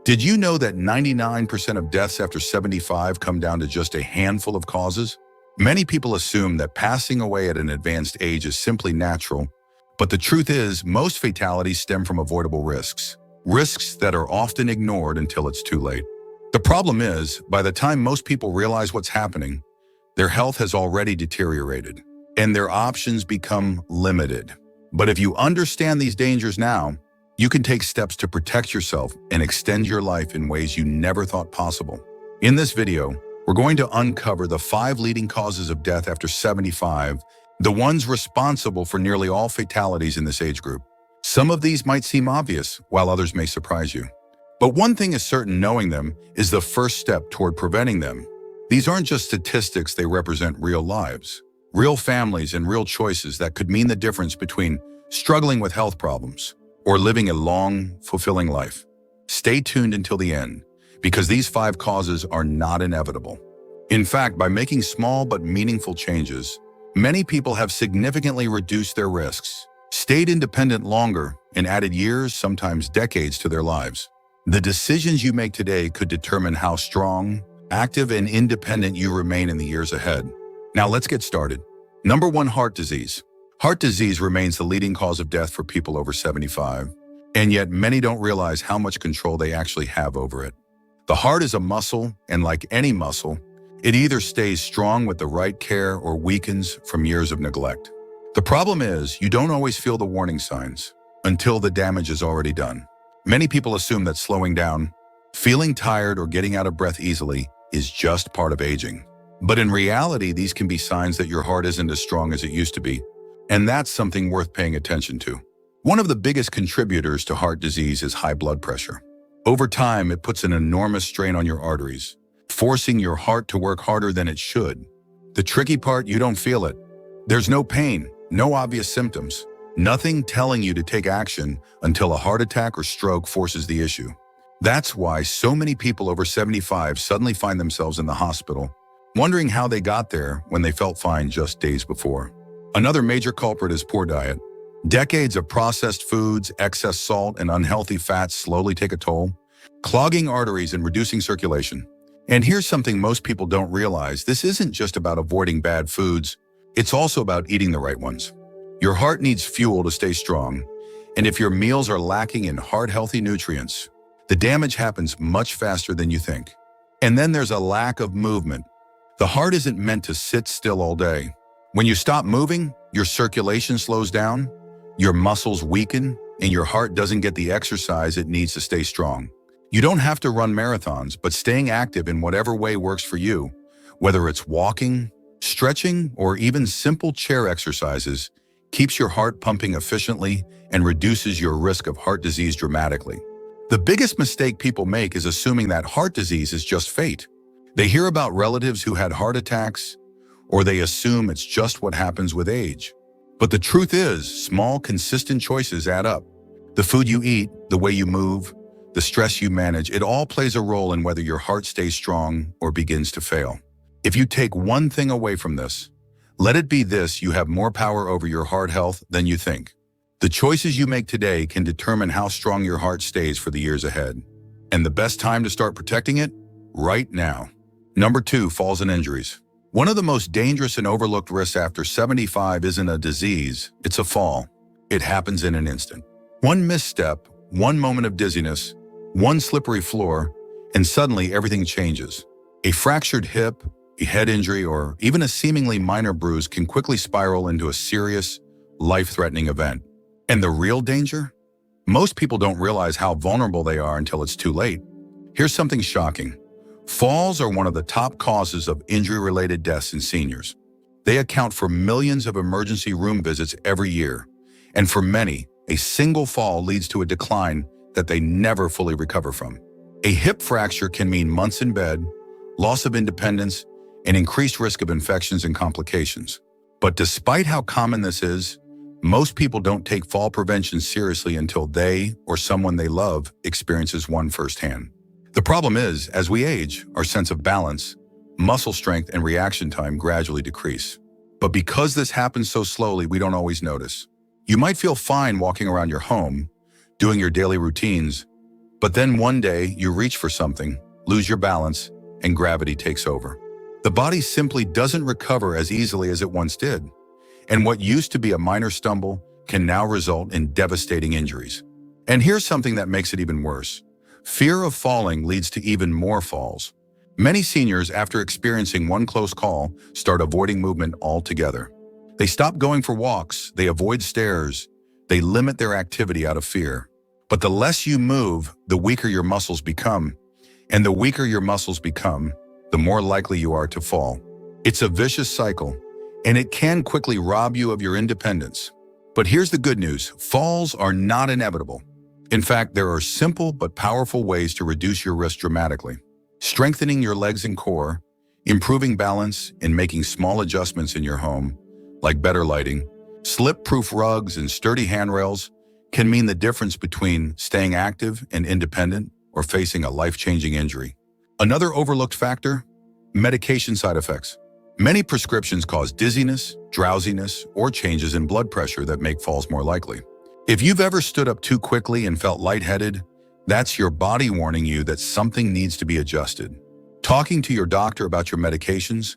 Did you know that 99% of deaths after 75 come down to just a handful of causes? Many people assume that passing away at an advanced age is simply natural, but the truth is most fatalities stem from avoidable risks. Risks that are often ignored until it's too late. The problem is, by the time most people realize what's happening, their health has already deteriorated, and their options become limited. But if you understand these dangers now, you can take steps to protect yourself and extend your life in ways you never thought possible. In this video, we're going to uncover the 5 leading causes of death after 75, the ones responsible for nearly all fatalities in this age group. Some of these might seem obvious, while others may surprise you. But one thing is certain: knowing them is the first step toward preventing them. These aren't just statistics, they represent real lives, real families, and real choices that could mean the difference between struggling with health problems or living a long, fulfilling life. Stay tuned until the end, because these 5 causes are not inevitable. In fact, by making small but meaningful changes, many people have significantly reduced their risks, stayed independent longer, and added years, sometimes decades, to their lives. The decisions you make today could determine how strong, active, and independent you remain in the years ahead. Now let's get started. Number 1, heart disease. Heart disease remains the leading cause of death for people over 75, and yet many don't realize how much control they actually have over it. The heart is a muscle, and like any muscle, it either stays strong with the right care or weakens from years of neglect. The problem is, you don't always feel the warning signs until the damage is already done. Many people assume that slowing down, feeling tired, or getting out of breath easily is just part of aging. But in reality, these can be signs that your heart isn't as strong as it used to be, and that's something worth paying attention to. One of the biggest contributors to heart disease is high blood pressure. Over time, it puts an enormous strain on your arteries, forcing your heart to work harder than it should. The tricky part: you don't feel it. There's no pain, no obvious symptoms, nothing telling you to take action until a heart attack or stroke forces the issue. That's why so many people over 75 suddenly find themselves in the hospital, wondering how they got there when they felt fine just days before. Another major culprit is poor diet. Decades of processed foods, excess salt, and unhealthy fats slowly take a toll, clogging arteries and reducing circulation. And here's something most people don't realize: this isn't just about avoiding bad foods, it's also about eating the right ones. Your heart needs fuel to stay strong, and if your meals are lacking in heart-healthy nutrients, the damage happens much faster than you think. And then there's a lack of movement. The heart isn't meant to sit still all day. When you stop moving, your circulation slows down, your muscles weaken, and your heart doesn't get the exercise it needs to stay strong. You don't have to run marathons, but staying active in whatever way works for you, whether it's walking, stretching, or even simple chair exercises, keeps your heart pumping efficiently and reduces your risk of heart disease dramatically. The biggest mistake people make is assuming that heart disease is just fate. They hear about relatives who had heart attacks, or they assume it's just what happens with age. But the truth is, small, consistent choices add up. The food you eat, the way you move, the stress you manage, it all plays a role in whether your heart stays strong or begins to fail. If you take one thing away from this, let it be this: you have more power over your heart health than you think. The choices you make today can determine how strong your heart stays for the years ahead. And the best time to start protecting it? Right now. Number 2, falls and injuries. One of the most dangerous and overlooked risks after 75 isn't a disease, it's a fall. It happens in an instant. One misstep, one moment of dizziness, one slippery floor, and suddenly everything changes. A fractured hip, a head injury, or even a seemingly minor bruise can quickly spiral into a serious, life-threatening event. And the real danger? Most people don't realize how vulnerable they are until it's too late. Here's something shocking. Falls are one of the top causes of injury-related deaths in seniors. They account for millions of emergency room visits every year, and for many, a single fall leads to a decline that they never fully recover from. A hip fracture can mean months in bed, loss of independence, and increased risk of infections and complications. But despite how common this is, most people don't take fall prevention seriously until they or someone they love experiences one firsthand. The problem is, as we age, our sense of balance, muscle strength, and reaction time gradually decrease. But because this happens so slowly, we don't always notice. You might feel fine walking around your home, doing your daily routines, But then one day you reach for something, lose your balance, and gravity takes over. The body simply doesn't recover as easily as it once did. And what used to be a minor stumble can now result in devastating injuries. And here's something that makes it even worse. Fear of falling leads to even more falls. Many seniors, after experiencing one close call, start avoiding movement altogether. They stop going for walks, they avoid stairs, they limit their activity out of fear. But the less you move, the weaker your muscles become. And the weaker your muscles become, the more likely you are to fall. It's a vicious cycle, and it can quickly rob you of your independence. But here's the good news: falls are not inevitable. In fact, there are simple but powerful ways to reduce your risk dramatically. Strengthening your legs and core, improving balance, and making small adjustments in your home, like better lighting, slip-proof rugs, and sturdy handrails, can mean the difference between staying active and independent or facing a life-changing injury. Another overlooked factor: medication side effects. Many prescriptions cause dizziness, drowsiness, or changes in blood pressure that make falls more likely. If you've ever stood up too quickly and felt lightheaded, that's your body warning you that something needs to be adjusted. Talking to your doctor about your medications,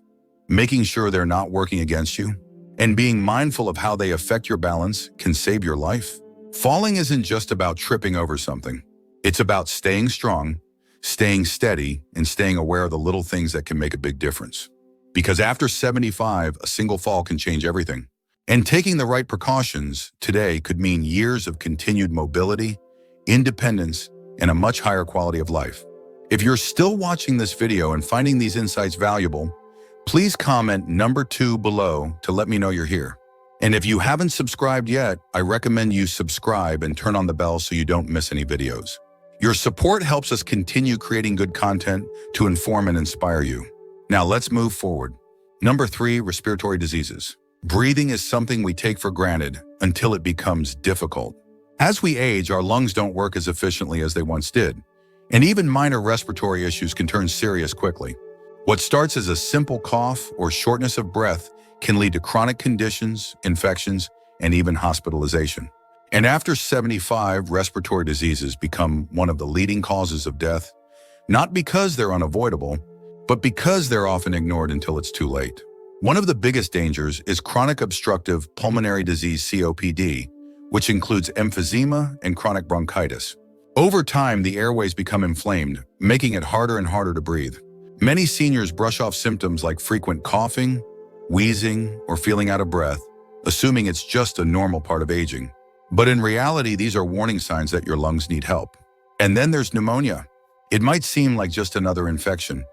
making sure they're not working against you, and being mindful of how they affect your balance can save your life. Falling isn't just about tripping over something. It's about staying strong, staying steady, and staying aware of the little things that can make a big difference. Because after 75, a single fall can change everything. And taking the right precautions today could mean years of continued mobility, independence, and a much higher quality of life. If you're still watching this video and finding these insights valuable, please comment number 2 below to let me know you're here. And if you haven't subscribed yet, I recommend you subscribe and turn on the bell so you don't miss any videos. Your support helps us continue creating good content to inform and inspire you. Now let's move forward. Number 3, respiratory diseases. Breathing is something we take for granted until it becomes difficult. As we age, our lungs don't work as efficiently as they once did, and even minor respiratory issues can turn serious quickly. What starts as a simple cough or shortness of breath can lead to chronic conditions, infections, and even hospitalization. And after 75, respiratory diseases become one of the leading causes of death, not because they're unavoidable, but because they're often ignored until it's too late. One of the biggest dangers is chronic obstructive pulmonary disease, COPD, which includes emphysema and chronic bronchitis. Over time, the airways become inflamed, making it harder and harder to breathe. Many seniors brush off symptoms like frequent coughing, wheezing, or feeling out of breath, assuming it's just a normal part of aging. But in reality, these are warning signs that your lungs need help. And then there's pneumonia. It might seem like just another infection,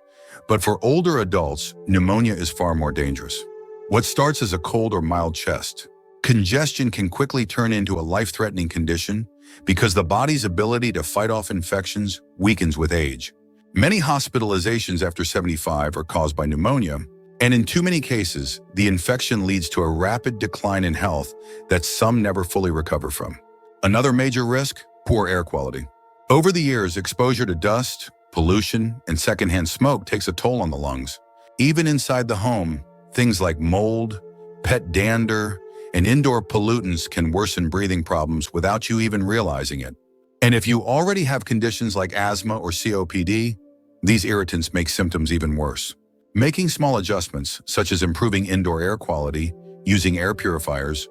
but for older adults, pneumonia is far more dangerous. What starts as a cold or mild chest congestion can quickly turn into a life-threatening condition because the body's ability to fight off infections weakens with age. Many hospitalizations after 75 are caused by pneumonia, and in too many cases, the infection leads to a rapid decline in health that some never fully recover from. Another major risk: poor air quality. Over the years, exposure to dust, pollution, and secondhand smoke takes a toll on the lungs. Even inside the home, things like mold, pet dander, and indoor pollutants can worsen breathing problems without you even realizing it. And if you already have conditions like asthma or COPD, these irritants make symptoms even worse. Making small adjustments, such as improving indoor air quality, using air purifiers,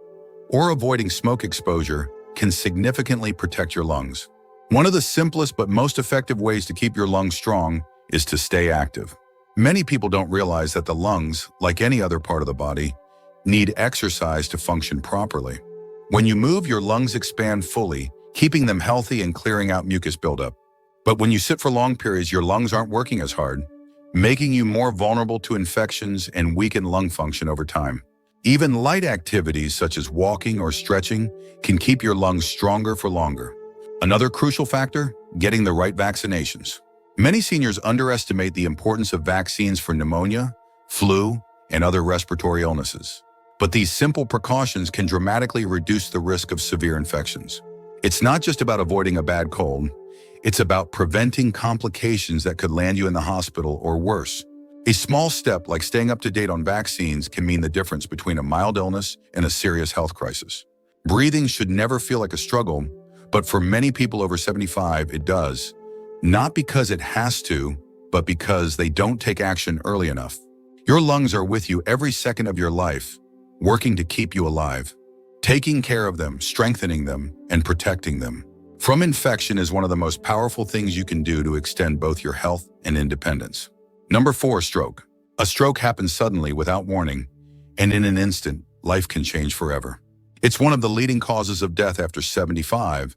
or avoiding smoke exposure, can significantly protect your lungs. One of the simplest but most effective ways to keep your lungs strong is to stay active. Many people don't realize that the lungs, like any other part of the body, need exercise to function properly. When you move, your lungs expand fully, keeping them healthy and clearing out mucus buildup. But when you sit for long periods, your lungs aren't working as hard, making you more vulnerable to infections and weaken lung function over time. Even light activities such as walking or stretching can keep your lungs stronger for longer. Another crucial factor: getting the right vaccinations. Many seniors underestimate the importance of vaccines for pneumonia, flu, and other respiratory illnesses. But these simple precautions can dramatically reduce the risk of severe infections. It's not just about avoiding a bad cold, it's about preventing complications that could land you in the hospital or worse. A small step like staying up to date on vaccines can mean the difference between a mild illness and a serious health crisis. Breathing should never feel like a struggle, But for many people over 75, it does. Not because it has to, but because they don't take action early enough. Your lungs are with you every second of your life, working to keep you alive. Taking care of them, strengthening them, and protecting them from infection is one of the most powerful things you can do to extend both your health and independence. Number 4, stroke. A stroke happens suddenly without warning, and in an instant, life can change forever. It's one of the leading causes of death after 75,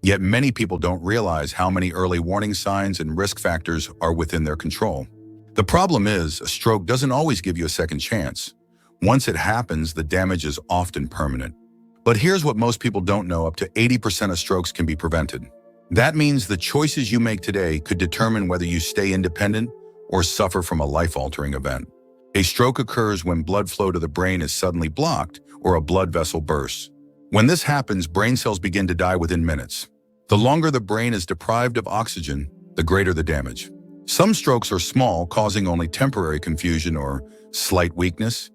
yet many people don't realize how many early warning signs and risk factors are within their control. The problem is, a stroke doesn't always give you a second chance. Once it happens, the damage is often permanent. But here's what most people don't know: up to 80% of strokes can be prevented. That means the choices you make today could determine whether you stay independent or suffer from a life-altering event. A stroke occurs when blood flow to the brain is suddenly blocked or a blood vessel bursts. When this happens, brain cells begin to die within minutes. The longer the brain is deprived of oxygen, the greater the damage. Some strokes are small, causing only temporary confusion or slight weakness,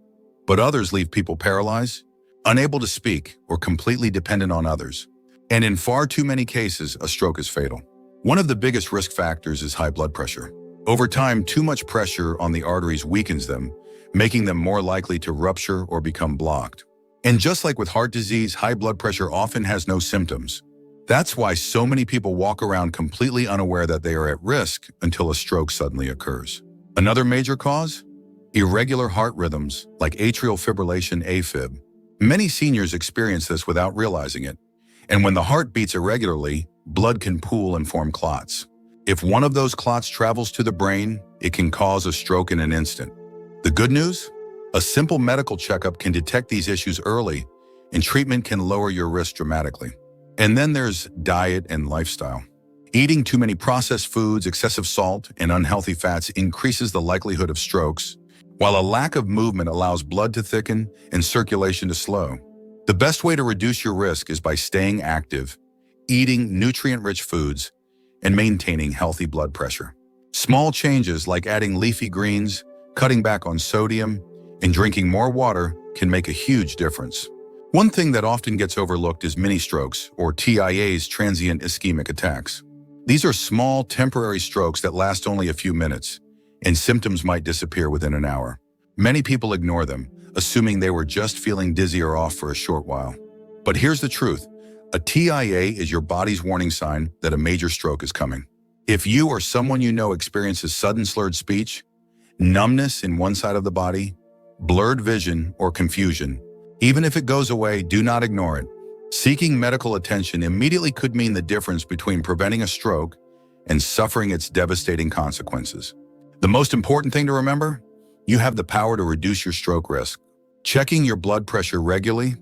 but others leave people paralyzed, unable to speak, or completely dependent on others. And in far too many cases, a stroke is fatal. One of the biggest risk factors is high blood pressure. Over time, too much pressure on the arteries weakens them, making them more likely to rupture or become blocked. And just like with heart disease, high blood pressure often has no symptoms. That's why so many people walk around completely unaware that they are at risk until a stroke suddenly occurs. Another major cause? Irregular heart rhythms, like atrial fibrillation AFib. Many seniors experience this without realizing it. And when the heart beats irregularly, blood can pool and form clots. If one of those clots travels to the brain, it can cause a stroke in an instant. The good news? A simple medical checkup can detect these issues early, and treatment can lower your risk dramatically. And then there's diet and lifestyle. Eating too many processed foods, excessive salt, and unhealthy fats increases the likelihood of strokes, while a lack of movement allows blood to thicken and circulation to slow. The best way to reduce your risk is by staying active, eating nutrient-rich foods, and maintaining healthy blood pressure. Small changes like adding leafy greens, cutting back on sodium, and drinking more water can make a huge difference. One thing that often gets overlooked is mini strokes, or TIAs, transient ischemic attacks. These are small, temporary strokes that last only a few minutes, and symptoms might disappear within an hour. Many people ignore them, assuming they were just feeling dizzy or off for a short while. But here's the truth. A TIA is your body's warning sign that a major stroke is coming. If you or someone you know experiences sudden slurred speech, numbness in one side of the body, blurred vision, or confusion, even if it goes away, do not ignore it. Seeking medical attention immediately could mean the difference between preventing a stroke and suffering its devastating consequences. The most important thing to remember? You have the power to reduce your stroke risk. Checking your blood pressure regularly,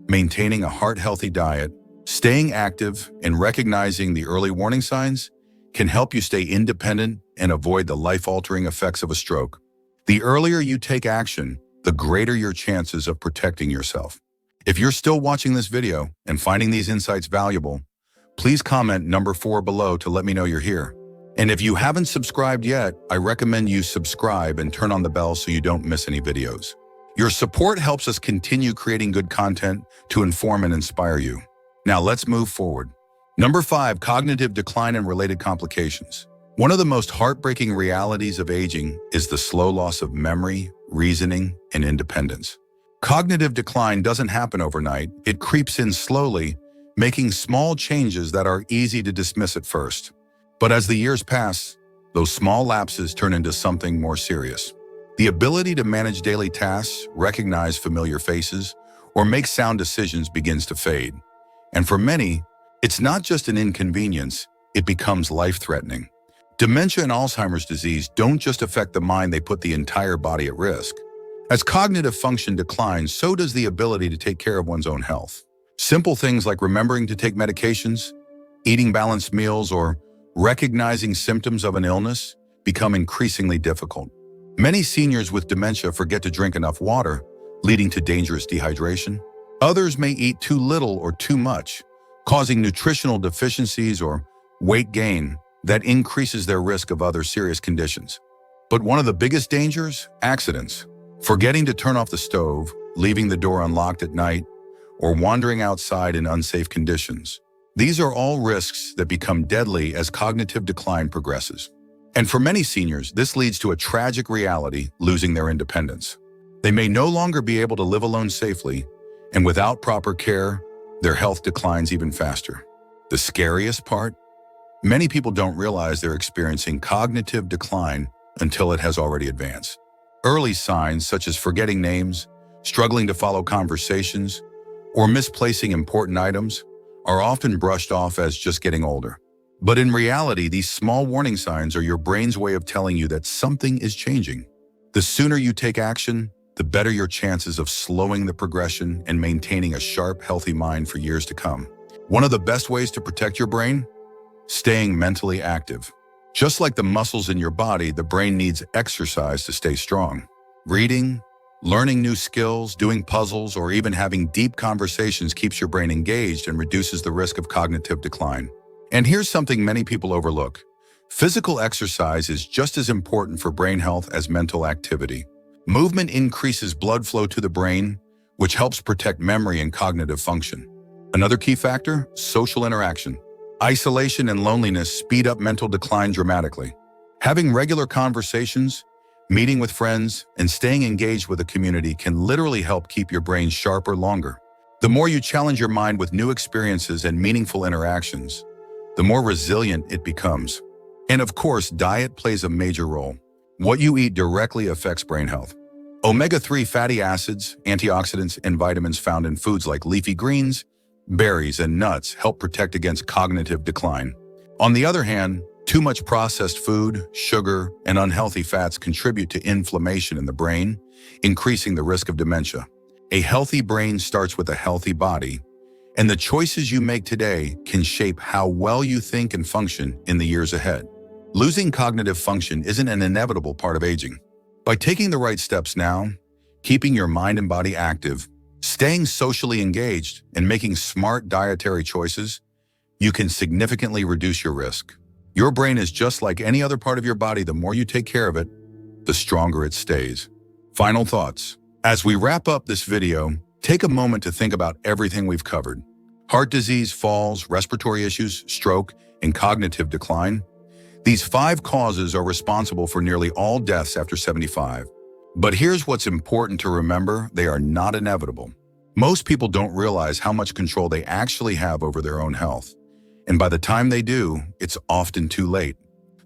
maintaining a heart-healthy diet, staying active, and recognizing the early warning signs can help you stay independent and avoid the life-altering effects of a stroke. The earlier you take action, the greater your chances of protecting yourself. If you're still watching this video and finding these insights valuable, please comment number 4 below to let me know you're here. And if you haven't subscribed yet, I recommend you subscribe and turn on the bell so you don't miss any videos. Your support helps us continue creating good content to inform and inspire you. Now let's move forward. Number 5, cognitive decline and related complications. One of the most heartbreaking realities of aging is the slow loss of memory, reasoning, and independence. Cognitive decline doesn't happen overnight. It creeps in slowly, making small changes that are easy to dismiss at first. But as the years pass, those small lapses turn into something more serious. The ability to manage daily tasks, recognize familiar faces, or make sound decisions begins to fade. And for many, it's not just an inconvenience, it becomes life-threatening. Dementia and Alzheimer's disease don't just affect the mind, they put the entire body at risk. As cognitive function declines, so does the ability to take care of one's own health. Simple things like remembering to take medications, eating balanced meals, or recognizing symptoms of an illness become increasingly difficult. Many seniors with dementia forget to drink enough water, leading to dangerous dehydration. Others may eat too little or too much, causing nutritional deficiencies or weight gain that increases their risk of other serious conditions. But one of the biggest dangers? Accidents. Forgetting to turn off the stove, leaving the door unlocked at night, or wandering outside in unsafe conditions. These are all risks that become deadly as cognitive decline progresses. And for many seniors, this leads to a tragic reality: losing their independence. They may no longer be able to live alone safely, and without proper care, their health declines even faster. The scariest part? Many people don't realize they're experiencing cognitive decline until it has already advanced. Early signs such as forgetting names, struggling to follow conversations, or misplacing important items are often brushed off as just getting older. But in reality, these small warning signs are your brain's way of telling you that something is changing. The sooner you take action, the better your chances of slowing the progression and maintaining a sharp, healthy mind for years to come. One of the best ways to protect your brain? Staying mentally active. Just like the muscles in your body, the brain needs exercise to stay strong. Reading, learning new skills, doing puzzles, or even having deep conversations keeps your brain engaged and reduces the risk of cognitive decline. And here's something many people overlook. Physical exercise is just as important for brain health as mental activity. Movement increases blood flow to the brain, which helps protect memory and cognitive function. Another key factor: social interaction. Isolation and loneliness speed up mental decline dramatically. Having regular conversations, meeting with friends, and staying engaged with a community can literally help keep your brain sharper longer. The more you challenge your mind with new experiences and meaningful interactions, the more resilient it becomes. And of course, diet plays a major role. What you eat directly affects brain health. Omega-3 fatty acids, antioxidants, and vitamins found in foods like leafy greens, berries, and nuts help protect against cognitive decline. On the other hand, too much processed food, sugar, and unhealthy fats contribute to inflammation in the brain, increasing the risk of dementia. A healthy brain starts with a healthy body, and the choices you make today can shape how well you think and function in the years ahead. Losing cognitive function isn't an inevitable part of aging. By taking the right steps now, keeping your mind and body active, staying socially engaged, and making smart dietary choices, you can significantly reduce your risk. Your brain is just like any other part of your body. The more you take care of it, the stronger it stays. Final thoughts. As we wrap up this video, take a moment to think about everything we've covered. Heart disease, falls, respiratory issues, stroke, and cognitive decline. These 5 causes are responsible for nearly all deaths after 75. But here's what's important to remember: they are not inevitable. Most people don't realize how much control they actually have over their own health. And by the time they do, it's often too late.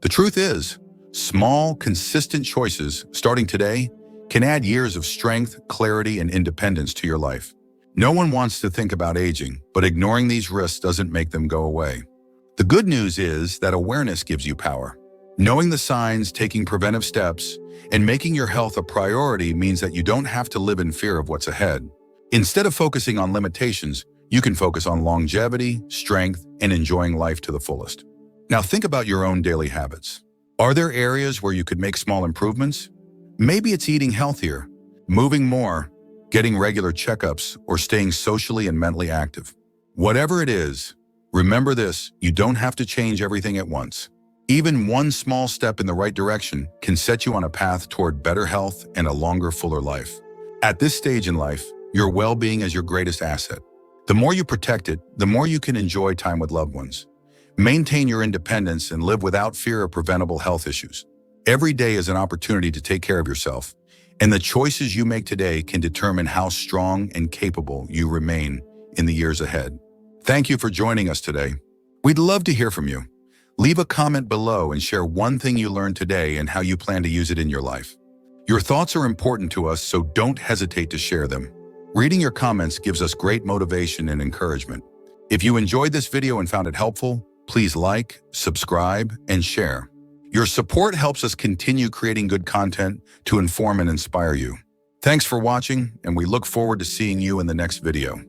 The truth is, small, consistent choices, starting today, can add years of strength, clarity, and independence to your life. No one wants to think about aging, but ignoring these risks doesn't make them go away. The good news is that awareness gives you power. Knowing the signs, taking preventive steps, and making your health a priority means that you don't have to live in fear of what's ahead. Instead of focusing on limitations, you can focus on longevity, strength, and enjoying life to the fullest. Now think about your own daily habits. Are there areas where you could make small improvements? Maybe it's eating healthier, moving more, getting regular checkups, or staying socially and mentally active. Whatever it is, remember this: you don't have to change everything at once. Even one small step in the right direction can set you on a path toward better health and a longer, fuller life. At this stage in life, your well-being is your greatest asset. The more you protect it, the more you can enjoy time with loved ones, maintain your independence, and live without fear of preventable health issues. Every day is an opportunity to take care of yourself, and the choices you make today can determine how strong and capable you remain in the years ahead. Thank you for joining us today. We'd love to hear from you. Leave a comment below and share one thing you learned today and how you plan to use it in your life. Your thoughts are important to us, so don't hesitate to share them. Reading your comments gives us great motivation and encouragement. If you enjoyed this video and found it helpful, please like, subscribe, and share. Your support helps us continue creating good content to inform and inspire you. Thanks for watching, and we look forward to seeing you in the next video.